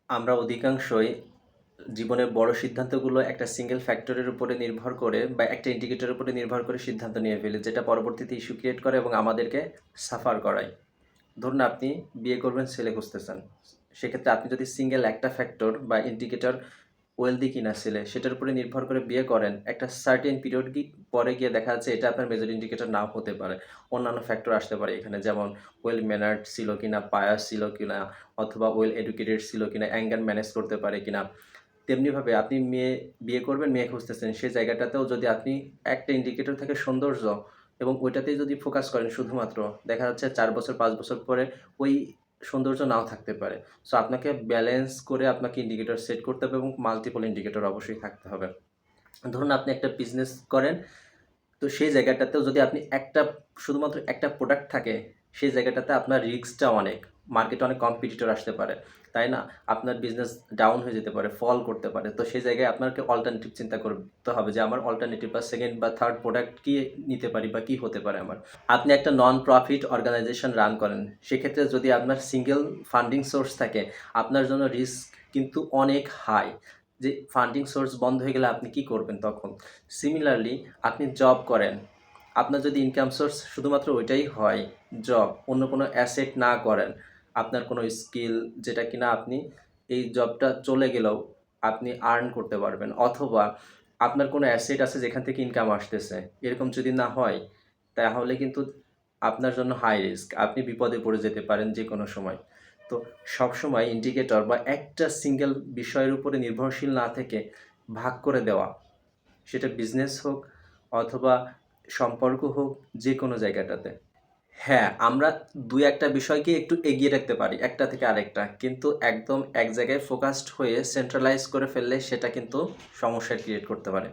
আমরা অধিকাংশই জীবনের বড় সিদ্ধান্তগুলো একটা সিঙ্গেল ফ্যাক্টরের উপরে নির্ভর করে বা একটা ইন্ডিকেটরের উপরে নির্ভর করে সিদ্ধান্ত নিয়ে ফেলি, যেটা পরবর্তীতে ইস্যু ক্রিয়েট করে এবং আমাদেরকে সাফার করায়। ধরুন আপনি বিয়ে করবেন, ছেলে খুঁজতেছেন। সেক্ষেত্রে আপনি যদি সিঙ্গেল একটা ফ্যাক্টর বা ইন্ডিকেটর ওয়েলদি কিনা ছেলে সেটার উপরে নির্ভর করে বিয়ে করেন, একটা সার্টেন পিরিয়ড পরে গিয়ে দেখা যাচ্ছে এটা আপনার মেজর ইন্ডিকেটর নাও হতে পারে। অন্যান্য ফ্যাক্টর আসতে পারে এখানে, যেমন ওয়েল ম্যানার্ড ছিল কিনা, পায়াস ছিল কিনা, অথবা ওয়েল এডুকেটেড ছিল কিনা, অ্যাঙ্গার ম্যানেজ করতে পারে কিনা। তেমনিভাবে আপনি বিয়ে করবেন, মেয়ে খুঁজতেছেন, সেই জায়গাটাতেও যদি আপনি একটা ইন্ডিকেটর থাকে সৌন্দর্য এবং ওইটাতেই যদি ফোকাস করেন শুধুমাত্র, দেখা যাচ্ছে 4 বছর 5 বছর পরে ওই সৌন্দর্য নাও থাকতে পারে। সো আপনাকে ব্যালেন্স করে আপনাকে ইন্ডিকেটর সেট করতে হবে এবং মাল্টিপল ইন্ডিকেটর অবশ্যই থাকতে হবে। ধরুন আপনি একটা বিজনেস করেন, তো সেই জায়গাটাতেও যদি আপনি শুধুমাত্র একটা প্রোডাক্ট থাকে, সেই জায়গাটাতে আপনার রিস্কটা অনেক। মার্কেটে অনেক কম্পিটিটর আসতে পারে, তাই না? আপনার বিজনেস ডাউন হয়ে যেতে পারে, ফল করতে পারে। তো সেই জায়গায় আপনাকে অল্টারনেটিভ চিন্তা করতে হবে যে আমার অল্টারনেটিভ বা সেকেন্ড বা থার্ড প্রোডাক্ট কি নিতে পারি বা কি হতে পারে আমার। আপনি একটা নন প্রফিট অর্গানাইজেশন রান করেন, সেক্ষেত্রে যদি আপনার সিঙ্গেল ফান্ডিং সোর্স থাকে, আপনার জন্য রিস্ক কিন্তু অনেক হাই। যে ফান্ডিং সোর্স বন্ধ হয়ে গেলে আপনি কি করবেন তখন? সিমিলারলি আপনি জব করেন, আপনার যদি ইনকাম সোর্স শুধুমাত্র ওইটাই হয়, জব, অন্য কোনো অ্যাসেট না করেন, আপনার কোনো স্কিল যেটা কিনা আপনি এই জবটা চলে গেলেও আপনি আর্ন করতে পারবেন, অথবা আপনার কোনো অ্যাসেট আছে যেখান থেকে ইনকাম আসতেছে, এরকম যদি না হয়, তাহলে কিন্তু আপনার জন্য হাই রিস্ক, আপনি বিপদে পড়ে যেতে পারেন যে কোনো সময়। তো সবসময় ইন্ডিকেটর বা একটা সিঙ্গেল বিষয়ের উপরে নির্ভরশীল না থেকে ভাগ করে দেওয়া, সেটা বিজনেস হোক অথবা সম্পর্ক হোক, যে কোনো জায়গাটাতে। হ্যাঁ, আমরা ২-১টা বিষয়কে একটু এগিয়ে রাখতে পারি একটা থেকে আরেকটা। কিন্তু একদম এক জায়গায় ফোকাসড হয়ে সেন্ট্রালাইজ করে ফেললে সেটা কিন্তু সমস্যা ক্রিয়েট করতে পারে।